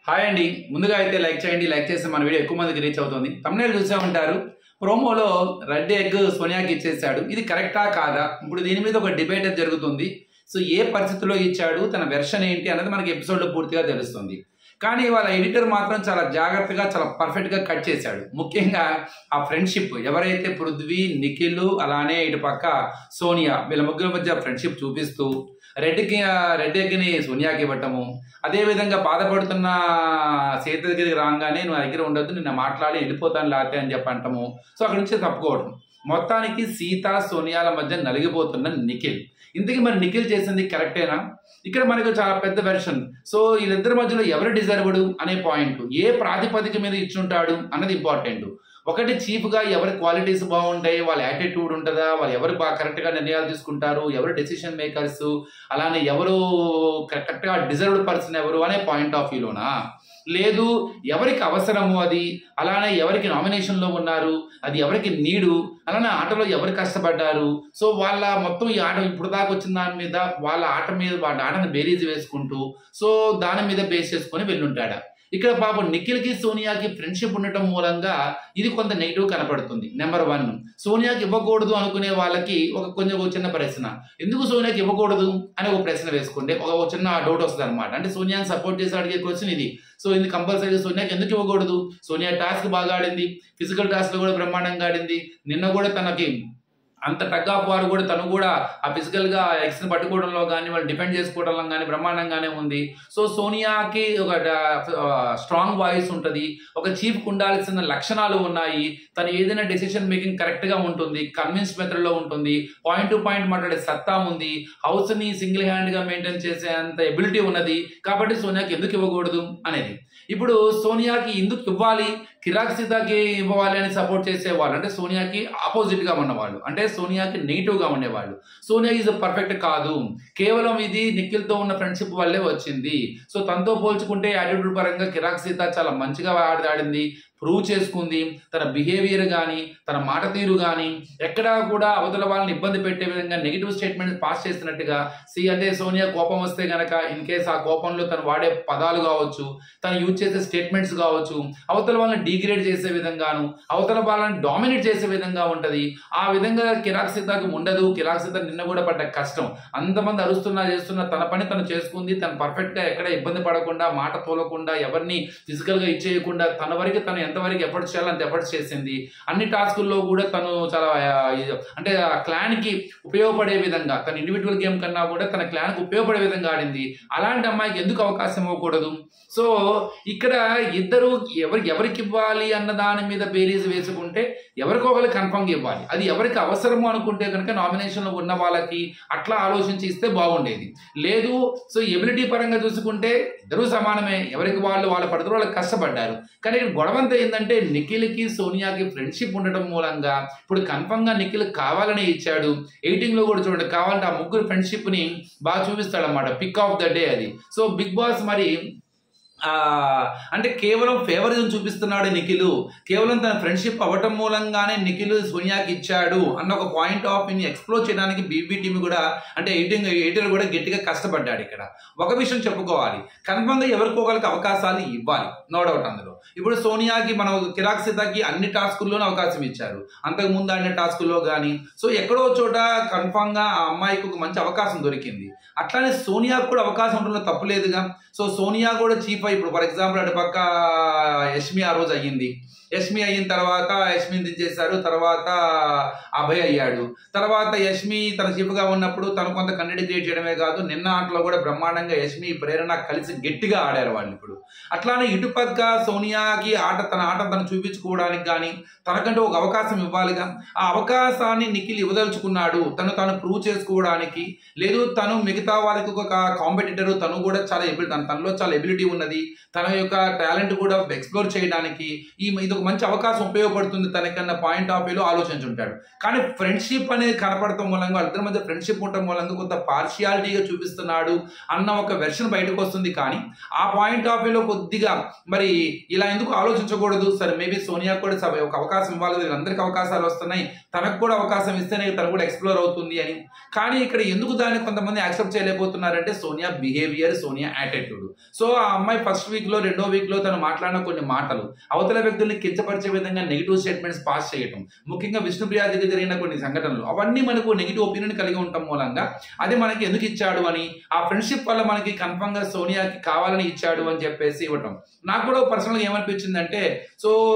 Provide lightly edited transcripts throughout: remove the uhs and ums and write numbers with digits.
Hi అండి. ముందుగా అయితే లైక్ చేయండి. లైక్ చేస్తే మన వీడియో ఎక్కువ మందికి రీచ్ అవుతుంది. థంబ్నెయిల్ చూసే ఉంటారు. ప్రోమోలో రెడ్ ఎగ్ సోనియాకి ఇచ్చేసాడు. ఇది కరెక్టా కాదా? ఇప్పుడు దీని మీద ఒక డిబేట్ జరుగుతుంది. సో ఏ పరిస్థితిలో ఇచ్చాడు, తన వెర్షన్ ఏంటి అన్నది మనకి ఎపిసోడ్లో పూర్తిగా తెలుస్తుంది. కానీ వాళ్ళ ఎడిటర్ మాత్రం చాలా జాగ్రత్తగా, చాలా పర్ఫెక్ట్గా కట్ చేశాడు. ముఖ్యంగా ఆ ఫ్రెండ్షిప్ ఎవరైతే పృథ్వీ, నిఖిల్ అలానే ఇటు పక్క సోనియా వీళ్ళ ముగ్గురు మధ్య ఫ్రెండ్షిప్ చూపిస్తూ రెడ్ ఎగ్ని సోనియాకి ఇవ్వటము, అదేవిధంగా బాధపడుతున్న సీత దగ్గరికి రాగానే నువ్వు దగ్గర ఉండొద్దు, నిన్న మాట్లాడి వెళ్ళిపోతాను లేకపోతే అని చెప్పి అంటాము. సో అక్కడి నుంచి తప్పుకోవడం. మొత్తానికి సీత సోనియాల మధ్య నలిగిపోతున్న నిఖిల్. ఇంతకీ మరి నిఖిల్ చేసింది కరెక్టేనా? ఇక్కడ మనకు చాలా పెద్ద వెర్షన్. సో వీళ్ళిద్దరి మధ్యలో ఎవరు డిజర్వ్డ్ అనే పాయింట్, ఏ ప్రాతిపదిక మీద ఇచ్చుంటాడు అన్నది ఇంపార్టెంట్. ఒకటి చీఫ్గా ఎవరి క్వాలిటీస్ బాగుంటాయి, వాళ్ళ యాటిట్యూడ్ ఉంటుందా, వాళ్ళు ఎవరు బాగా కరెక్ట్గా నిర్ణయాలు తీసుకుంటారు, ఎవరు డెసిషన్ మేకర్స్, అలానే ఎవరు కరెక్ట్గా డిజర్వ్డ్ పర్సన్ ఎవరు అనే పాయింట్ ఆఫ్ వ్యూలోనా, లేదు ఎవరికి అవసరము అది, అలానే ఎవరికి నామినేషన్లో ఉన్నారు, అది ఎవరికి నీడు, అలానే ఆటలో ఎవరు కష్టపడ్డారు, సో వాళ్ళ మొత్తం ఈ ఆట ఇప్పుడు దాకా వచ్చిన దాని మీద వాళ్ళ ఆటను బేరీజ్ వేసుకుంటూ సో దాని మీద బేస్ చేసుకొని వెళ్ళుంటాడా. ఇక్కడ పాపం నిఖిల్కి సోనియాకి ఫ్రెండ్షిప్ ఉండటం మూలంగా ఇది కొంత నెగిటివ్ కనపడుతుంది. నెంబర్ 1, సోనియాకి ఇవ్వకూడదు అనుకునే వాళ్ళకి ఒక చిన్న ప్రశ్న, ఎందుకు సోనియాకి ఇవ్వకూడదు అని ఒక ప్రశ్న వేసుకుంటే ఒక చిన్న డౌట్ వస్తుంది అనమాట. అంటే సోనియాని సపోర్ట్ చేసి అడిగే క్వశ్చన్ ఇది. సో ఇది కంపల్సరీ సోనియాకి ఎందుకు ఇవ్వకూడదు? సోనియా టాస్క్ బాగా ఆడింది, ఫిజికల్ టాస్క్లో కూడా బ్రహ్మాండంగా ఆడింది. నిన్న కూడా తనకి అంత టగ్ ఆఫ్ వారు కూడా తను కూడా ఆ ఫిజికల్గా ఎక్స్ని పట్టుకోవడంలో కానీ వాళ్ళు డిఫెండ్ చేసుకోవడంలో కానీ బ్రహ్మాండంగానే ఉంది. సో సోనియాకి ఒక స్ట్రాంగ్ వాయిస్ ఉంటుంది, ఒక చీఫ్కి ఉండాల్సిన లక్షణాలు ఉన్నాయి, తను ఏదైనా డెసిషన్ మేకింగ్ కరెక్ట్గా ఉంటుంది, కన్విన్స్ మెథడ్లో ఉంటుంది, పాయింట్ టు పాయింట్ మాట్లాడే సత్తా ఉంది, హౌస్ని సింగిల్ హ్యాండ్గా మెయింటైన్ చేసే అంత ఎబిలిటీ ఉన్నది. కాబట్టి సోనియాకి ఎందుకు ఇవ్వకూడదు అనేది. ఇప్పుడు సోనియాకి ఎందుకు ఇవ్వాలి, కిరాక్ సీతాకి ఇవ్వాలి అని సపోర్ట్ చేసేవాళ్ళు అంటే సోనియాకి ఆపోజిట్గా ఉన్నవాళ్ళు, అంటే సోనియాకి నెగిటివ్గా ఉండేవాళ్ళు. సోనియా ఈజ్ పర్ఫెక్ట్ కాదు, కేవలం ఇది నిఖిల్తో ఉన్న ఫ్రెండ్షిప్ వల్లే వచ్చింది. సో తనతో పోల్చుకుంటే యాటిట్యూడ్ పరంగా కిరాక్ సీత చాలా మంచిగా ఆడింది, ప్రూవ్ చేసుకుంది. తన బిహేవియర్ కానీ తన మాట తీరు కానీ ఎక్కడా కూడా అవతల వాళ్ళని ఇబ్బంది పెట్టే విధంగా నెగిటివ్ స్టేట్మెంట్ పాస్ చేసినట్టుగా అంటే సోనియా కోపం వస్తే కనుక ఇన్ కేస్ ఆ కోపంలో తను వాడే పదాలు కావచ్చు, తను యూజ్ చేసే స్టేట్మెంట్స్ కావచ్చు, అవతల వాళ్ళని డీగ్రేడ్ చేసే విధంగాను, అవతల వాళ్ళని డామినేట్ చేసే విధంగా ఉంటుంది. ఆ విధంగా కిరాక్ సీతకు ఉండదు. కిరాక్ సీత నిన్న కూడా పడ్డ కష్టం, అంతమంది అరుస్తున్నా చేస్తున్నా తన పని తను చేసుకుంది. తను పర్ఫెక్ట్గా ఎక్కడ ఇబ్బంది పడకుండా, మాట తోలకుండా, ఎవరిని ఫిజికల్గా ఇచ్చేయకుండా తన వరకు తను ఎంతవరకు ఎఫర్ట్స్ చేయాలో అంత ఎఫర్ట్స్ చేసింది. అన్ని టాస్కుల్లో కూడా తను చాలా అంటే ఆ క్లాన్కి ఉపయోగపడే విధంగా, తన ఇండివిజువల్ గేమ్ కన్నా కూడా తన క్లాన్కి ఉపయోగపడే విధంగా ఆడింది. అలాంటి అమ్మాయికి ఎందుకు అవకాశం ఇవ్వకూడదు? సో ఇక్కడ ఇద్దరు ఎవరికి ఇవ్వాలి అన్న దాని మీద బేరీజ్ వేసుకుంటే ఎవరికో ఒకరికి కన్ఫర్మ్గా ఇవ్వాలి. అది ఎవరికి అవసరము అనుకుంటే కనుక నామినేషన్లో ఉన్న వాళ్ళకి అట్లా ఆలోచించి ఇస్తే బాగుండేది. లేదు సో ఎబిలిటీ పరంగా చూసుకుంటే ఇద్దరూ సమానమే, ఎవరికి వాళ్ళ పడుతూ వాళ్ళకి కష్టపడ్డారు. కానీ గొడవంతా ఏంటంటే నిఖిల్కి సోనియాకి ఫ్రెండ్షిప్ ఉండటం మూలంగా ఇప్పుడు కన్ఫర్మ్గా నిఖిల్ కావాలని ఇచ్చాడు. 18లో కూడా చూడండి, కావాలంటే ఆ ముగ్గురు ఫ్రెండ్షిప్ని బాగా చూపిస్తాడన్నమాట, పిక్ ఆఫ్ ద డే అది. సో బిగ్ బాస్ మరి అంటే కేవలం ఫేవరిజం చూపిస్తున్నాడు నిఖిల్, కేవలం తన ఫ్రెండ్షిప్ అవ్వటం మూలంగానే నిఖిల్ సోనియాకి ఇచ్చాడు అన్న ఒక పాయింట్ ఆఫ్ వ్యూని ఎక్స్ప్లోర్ చేయడానికి బీబీ టీమ్ కూడా అంటే ఎడిటర్ కూడా గట్టిగా కష్టపడ్డాడు. ఇక్కడ ఒక విషయం చెప్పుకోవాలి, కన్ఫర్మ్గా ఎవరికో ఒకరికి అవకాశాలు ఇవ్వాలి, నో డౌట్ అందులో. ఇప్పుడు సోనియాకి మనం కిరాక్ సీతకి అన్ని టాస్కుల్లోనే అవకాశం ఇచ్చారు, అంతకు ముందు ఆడిన టాస్కుల్లో కానీ. సో ఎక్కడో చోట కన్ఫర్మ్గా ఆ అమ్మాయికి ఒక మంచి అవకాశం దొరికింది. అట్లానే సోనియాకు కూడా అవకాశం ఉండడంలో తప్పులేదుగా. సో సోనియా కూడా చీఫ్ ఇప్పుడు ఫర్ ఎగ్జాంపుల్ అటు పక్క యష్మి ఆ రోజు అయ్యింది, యష్మి అయిన తర్వాత యష్మిని దించేశారు, తర్వాత అభయ్ అయ్యాడు. తర్వాత యష్మి తన చీఫ్గా ఉన్నప్పుడు తను కొంత కంటెంట్ క్రియేట్ చేయడమే కాదు, నిన్న ఆటలో కూడా బ్రహ్మాండంగా యష్మి ప్రేరణ కలిసి గట్టిగా ఆడారు వాళ్ళు ఇప్పుడు. అట్లానే ఇటుపక్క సోనియాకి తన ఆట తను చూపించుకోవడానికి కానీ తనకంటూ ఒక అవకాశం ఇవ్వాలిగా. ఆ అవకాశాన్ని నిఖిల్ ఇవ్వదలుచుకున్నాడు, తను ప్రూవ్ చేసుకోవడానికి. లేదు తను మిగతా వాళ్ళకి ఒక కాంపిటీటర్, తను కూడా చాలా తనలో చాలా ఎబిలిటీ ఉన్నది, తన యొక్క టాలెంట్ కూడా ఎక్స్ప్లోర్ చేయడానికి ఇది ఒక మంచి అవకాశం ఉపయోగపడుతుంది తనకన్నా పాయింట్ ఆఫ్ వ్యూలో ఆలోచించుంటాడు. కానీ ఫ్రెండ్షిప్ అనేది కనపడటం మూలంగా, వాళ్ళిద్దరి మధ్య ఫ్రెండ్షిప్ ఉండటం మూలంగా కొంత పార్షియాలిటీగా చూపిస్తున్నాడు అన్న ఒక వెర్షన్ బయటకు వస్తుంది. కానీ ఆ పాయింట్ ఆఫ్ వ్యూలో కొద్దిగా మరి ఇలా ఎందుకు ఆలోచించకూడదు? సరే మేబీ సోనియా కూడా ఒక అవకాశం ఇవ్వాలి, అందరికి అవకాశాలు వస్తున్నాయి, తనకు కూడా అవకాశం ఇస్తేనే తను కూడా ఎక్స్ప్లోర్ అవుతుంది అని. కానీ ఇక్కడ ఎందుకు దాన్ని కొంతమంది యాక్సెప్ట్ చేయలేకపోతున్నారంటే Sonia behaviour, Sonia attitude. So ఆ అమ్మాయి ఫస్ట్ వీక్ లో రెండో వీక్ లో తను మాట్లాడిన కొన్ని మాటలు, అవతల వ్యక్తుల్ని కించపరిచే విధంగా నెగిటివ్ స్టేట్మెంట్స్ పాస్ చేయటం, ముఖ్యంగా విష్ణుప్రియ దగ్గర జరిగిన కొన్ని సంఘటనలు, అవన్నీ మనకు నెగిటివ్ ఒపీనియన్ కలిగి ఉండటం మూలంగా అది మనకి ఎందుకు ఇచ్చాడు అని, ఆ ఫ్రెండ్షిప్ వల్ల మనకి కన్ఫర్మ్ గా సోనియాకి కావాలని ఇచ్చాడు అని చెప్పేసి ఇవ్వటం. నాకు కూడా పర్సనల్ గా ఏమనిపించింది అంటే, సో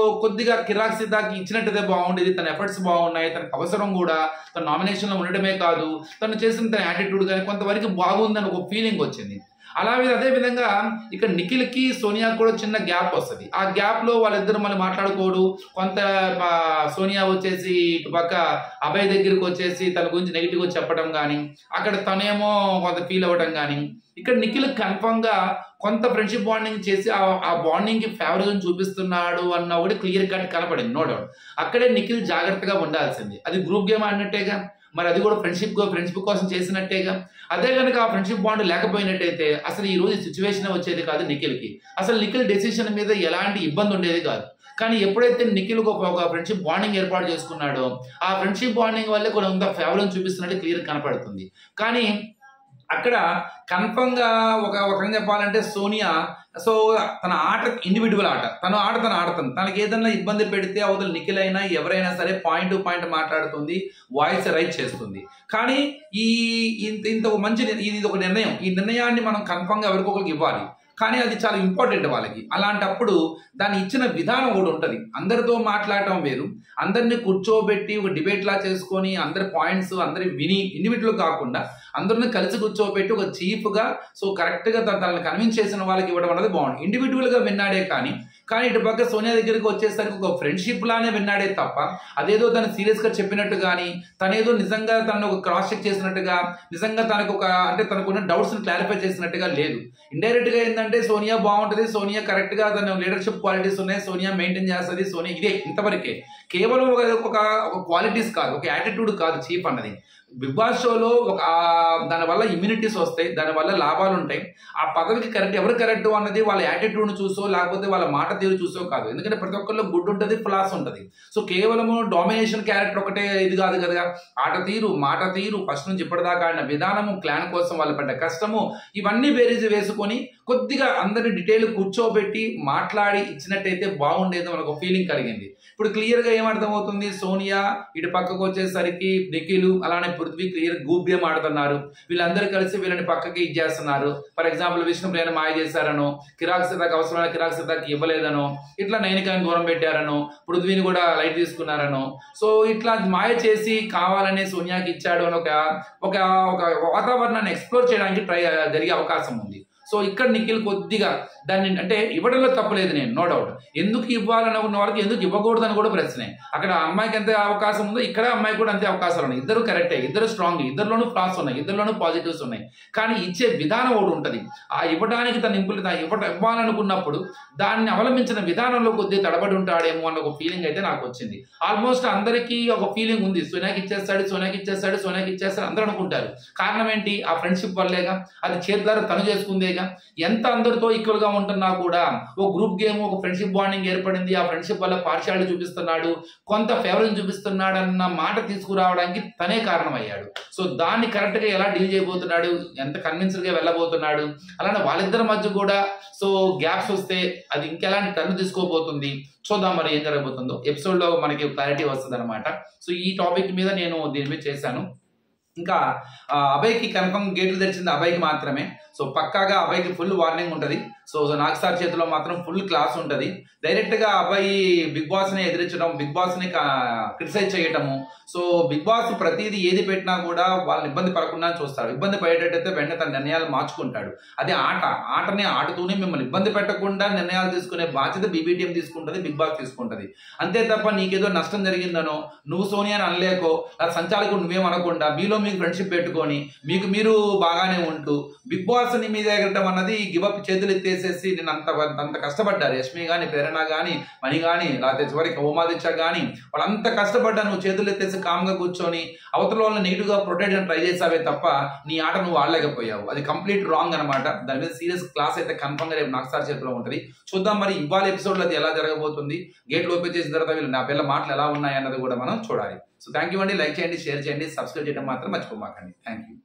కొద్దిగా కిరాక్ సిద్ధాకి ఇచ్చినట్టుదే బాగుండేది, తన ఎఫర్ట్స్ బాగున్నాయి, తనకు అవసరం కూడా, తన నామినేషన్ లో ఉండటమే కాదు తను చేసిన తన యాటిట్యూడ్ కానీ కొంతవరకు బాగుందని ఒక ఫీలింగ్ వచ్చింది. అలాగే అదే విధంగా ఇక్కడ నిఖిల్ కి సోనియా కూడా చిన్న గ్యాప్ వస్తుంది. ఆ గ్యాప్ లో వాళ్ళిద్దరు మళ్ళీ మాట్లాడుకోడు, కొంత సోనియా వచ్చేసి ఇటు పక్క అభయ్ దగ్గరికి వచ్చేసి తన గురించి నెగిటివ్ గా చెప్పడం కానీ, అక్కడ తనేమో కొంత ఫీల్ అవ్వడం కానీ, ఇక్కడ నిఖిల్ కన్ఫర్మ్ గా కొంత ఫ్రెండ్షిప్ బాండింగ్ చేసి ఆ బాండింగ్ కి ఫేవరిజం చూపిస్తున్నాడు అన్న ఒకటి క్లియర్ కట్ కనపడింది, నో డౌట్. అక్కడే నిఖిల్ జాగ్రత్తగా ఉండాల్సింది. అది గ్రూప్ గేమ్ ఆడినట్టేగా, మరి అది కూడా ఫ్రెండ్షిప్ కోసం చేసినట్టేగా. అదే కనుక ఆ ఫ్రెండ్షిప్ బాండ్ లేకపోయినట్టయితే అసలు ఈ రోజు సిచ్యువేషన్ వచ్చేది కాదు నిఖిల్కి. అసలు నిఖిల్ డెసిషన్ మీద ఎలాంటి ఇబ్బంది ఉండేది కాదు. కానీ ఎప్పుడైతే నిఖిల్ ఒక ఫ్రెండ్షిప్ బాండింగ్ ఏర్పాటు చేసుకున్నాడో ఆ ఫ్రెండ్షిప్ బాండింగ్ వల్లే కొంత ఫేవర్ చూపిస్తున్నట్టు క్లియర్ కనపడుతుంది. కానీ అక్కడ కన్ఫర్మ్ గా ఒక రకంగా చెప్పాలంటే సోనియా సో తన ఆట ఇండివిజువల్ ఆట, తను ఆడుతుంది. తనకి ఏదైనా ఇబ్బంది పెడితే అవతల నిఖిల్ అయినా ఎవరైనా సరే పాయింట్ టు పాయింట్ మాట్లాడుతుంది, వాయిస్ రైజ్ చేస్తుంది. కానీ ఇంత మంచి ఇది ఒక నిర్ణయం, ఈ నిర్ణయాన్ని మనం కన్ఫర్మ్ గా ఎవరికొకరికి ఇవ్వాలి. కానీ అది చాలా ఇంపార్టెంట్ వాళ్ళకి. అలాంటప్పుడు దాన్ని ఇచ్చిన విధానం ఒకటి ఉంటుంది. అందరితో మాట్లాడటం వేరు, అందరినీ కూర్చోబెట్టి ఒక డిబేట్ లా చేసుకొని అందరి పాయింట్స్ అందరి విని ఇండివిజువల్ కాకుండా అందరిని కలిసి కూర్చోబెట్టి ఒక చీఫ్ గా సో కరెక్ట్ గా తనని కన్విన్స్ చేసిన వాళ్ళకి ఇవ్వడం అనేది బాగుంది. ఇండివిజువల్ గా విన్నాడే కానీ ఇటు పక్క సోనియా దగ్గరికి వచ్చేసరికి ఒక ఫ్రెండ్షిప్ లానే విన్నాడే తప్ప అదేదో తను సీరియస్ గా చెప్పినట్టు కానీ, తనేదో నిజంగా తను ఒక క్రాస్ చెక్ చేసినట్టుగా, నిజంగా తనకు తనకున్న డౌట్స్ ని క్లారిఫై చేసినట్టుగా లేదు. ఇండైరెక్ట్ గా ఏంటంటే సోనియా బాగుంటది, సోనియా కరెక్ట్ గా తన లీడర్షిప్ క్వాలిటీస్ ఉన్నాయి, సోనియా మెయింటైన్ చేస్తుంది, సోనియా ఇదే ఇంతవరకే. కేవలం ఒక క్వాలిటీస్ కాదు, ఒక యాటిట్యూడ్ కాదు చీఫ్ అన్నది. బిగ్ బాస్ షోలో దానివల్ల ఇమ్యూనిటీస్ వస్తాయి, దానివల్ల లాభాలు ఉంటాయి. ఆ పదవికి కరెక్ట్ ఎవరు కరెక్ట్ అన్నది వాళ్ళ యాటిట్యూడ్ చూసో లేకపోతే వాళ్ళ మాట తీరు చూసో కాదు. ఎందుకంటే ప్రతి ఒక్కరిలో గుడ్ ఉంటుంది, ఫ్లాస్ ఉంటుంది. సో కేవలము డామినేషన్ క్యారెక్టర్ ఒకటే ఇది కాదు కదా. ఆట తీరు, మాట తీరు, ఫస్ట్ నుంచి ఇప్పటిదాకా ఆడిన విధానము, క్లాన్ కోసం వాళ్ళు పడ్డ కష్టము, ఇవన్నీ బేరీజ్ వేసుకొని కొద్దిగా అందరిని డీటెయిల్ కూర్చోబెట్టి మాట్లాడి ఇచ్చినట్టయితే బాగుండేది మనకు ఫీలింగ్ కలిగింది. ఇప్పుడు క్లియర్ గా ఏమర్థమవుతుంది, సోనియా ఇటు పక్కకు వచ్చేసరికి నిఖిల్ అలానే పృథ్వీ క్లియర్ గూబ్యం ఆడుతున్నారు. వీళ్ళందరూ కలిసి వీళ్ళని పక్కకి ఇచ్చేస్తున్నారు. ఫర్ ఎగ్జాంపుల్ విష్ణుప్రియని మాయ చేశారనో, కిరాక్ సిద్ధాకి అవసరమైన కిరాక్ సిద్ధాకి ఇవ్వలేదనో, ఇట్లా నైనికాని దూరం పెట్టారనో, పృథ్వీని కూడా లైట్ తీసుకున్నారనో, సో ఇట్లా మాయ చేసి కావాలని సోనియాకి ఇచ్చాడు అని ఒక వాతావరణాన్ని ఎక్స్ప్లోర్ చేయడానికి జరిగే అవకాశం ఉంది. సో ఇక్కడ నిఖిల్ కొద్దిగా దాన్ని అంటే ఇవ్వడంలో తప్పలేదు, నేను నో డౌట్. ఎందుకు ఇవ్వాలని ఉన్న వాళ్ళకి ఎందుకు ఇవ్వకూడదని కూడా ప్రశ్నే. అక్కడ అమ్మాయికి ఎంత అవకాశం ఉందో ఇక్కడ అమ్మాయికి కూడా అంతే అవకాశాలు ఉన్నాయి. ఇద్దరు కరెక్టే, ఇద్దరు స్ట్రాంగ్, ఇద్దరులోనూ ఫ్లాస్ ఉన్నాయి, ఇద్దరులోనూ పాజిటివ్స్ ఉన్నాయి. కానీ ఇచ్చే విధానం ఒకటి ఉంటుంది. ఆ ఇవ్వడానికి తను ఇవ్వాలనుకున్నప్పుడు దాన్ని అవలంబించిన విధానంలో కొద్దిగా తడబడి ఉంటాడేమో అన్న ఒక ఫీలింగ్ అయితే నాకు వచ్చింది. ఆల్మోస్ట్ అందరికీ ఒక ఫీలింగ్ ఉంది, సోనియాకి ఇచ్చేస్తాడు అందరూ అనుకుంటారు. కారణం ఏంటి, ఆ ఫ్రెండ్షిప్ వల్లేగా, అది చేతులారా తను చేసుకుందేగా. ఎంత అందరితో ఈక్వల్ గా ఉంటున్నా కూడా ఒక గ్రూప్ గేమ్, ఒక ఫ్రెండ్షిప్ బాండింగ్ ఏర్పడింది, ఆ ఫ్రెండ్షిప్ వల్ల పార్షియాలిటీ చూపిస్తున్నాడు, కొంత ఫేవరిజం చూపిస్తున్నాడు అన్న మాట తీసుకురావడానికి తనే కారణమయ్యాడు. సో దాన్ని కరెక్ట్ గా ఎలా డీల్ చేయబోతున్నాడు, ఎంత కన్విన్స్డ్ గా వెళ్ళబోతున్నాడు, అలానే వాళ్ళిద్దరి మధ్య కూడా సో గ్యాప్స్ వస్తే అది ఇంకెలాంటి టర్న్ తీసుకోబోతుంది చూద్దాం. మరి ఏం జరగబోతుందో ఎపిసోడ్ లో మనకి క్లారిటీ వస్తుంది అనమాట. సో ఈ టాపిక్ మీద నేను దీని మీద చేశాను. ఇంకా అభయ్కి కన్ఫర్మ్ గేట్లు తెరిచింది అభయ్కి మాత్రమే. సో పక్కాగా అభయ్కి ఫుల్ వార్నింగ్ ఉంటుంది. సో నాగ్ సార్ చేతిలో మాత్రం ఫుల్ క్లాస్ ఉంటుంది. డైరెక్ట్ గా అభయ్ బిగ్ బాస్ ని ఎదిరించడం, బిగ్ బాస్ ని క్రిటిసైజ్ చేయటము. సో బిగ్ బాస్ ప్రతిదీ ఏది పెట్టినా కూడా వాళ్ళని ఇబ్బంది పడకుండా చూస్తాడు. ఇబ్బంది పడేటట్టయితే వెంటనే తన నిర్ణయాలు మార్చుకుంటాడు. అదే ఆటని ఆడుతూనే మిమ్మల్ని ఇబ్బంది పెట్టకుండా నిర్ణయాలు తీసుకునే బాధ్యత బీబీటీఎం తీసుకుంటుంది, బిగ్ బాస్ తీసుకుంటుంది. అంతే తప్ప నీకేదో నష్టం జరిగిందనో నువ్వు సోనియాని అనలేకో సంచాలకుడు నువ్వేం అనకుండా మీలో మీకు ఫ్రెండ్షిప్ పెట్టుకొని మీకు మీరు బాగానే ఉంటూ బిగ్ బాస్ ని మీద ఎగరటం అన్నది గివప్ చేతులు ఎత్తేసేసి నేను అంత కష్టపడ్డారు. యష్మి కానీ, ప్రేరణ కానీ, మణి కానీ, లేకపోతే చివరికి ఉమాదిత్య కానీ వాళ్ళంత కష్టపడ్డా నువ్వు చేతులు ఎత్తేసి కామ్గా కూర్చొని అవతల వాళ్ళని నెగిటివ్ గా ప్రొటెక్ట్ అని ట్రై చేసావే తప్ప నీ ఆట నువ్వు ఆడలేకపోయావు. అది కంప్లీట్ రాంగ్ అనమాట. దాని మీద సీరియస్ క్లాస్ అయితే కన్ఫర్మ్ గా రేపు నాగ్ సార్ చేతిలో ఉంటుంది. చూద్దాం మరి ఇవాళ ఎపిసోడ్ లో అది ఎలా జరగబోతుంది, గేట్లు ఓపెన్ చేసిన తర్వాత వీళ్ళు నా పిల్లల మాటలు ఎలా ఉన్నాయి అన్నది కూడా మనం చూడాలి. సో థ్యాంక్ యూ అండి. లైక్ చేయండి, షేర్ చేయండి, సబ్స్క్రైబ్ చేయడం మాత్రం మర్చిపోమాకండి. Thank you.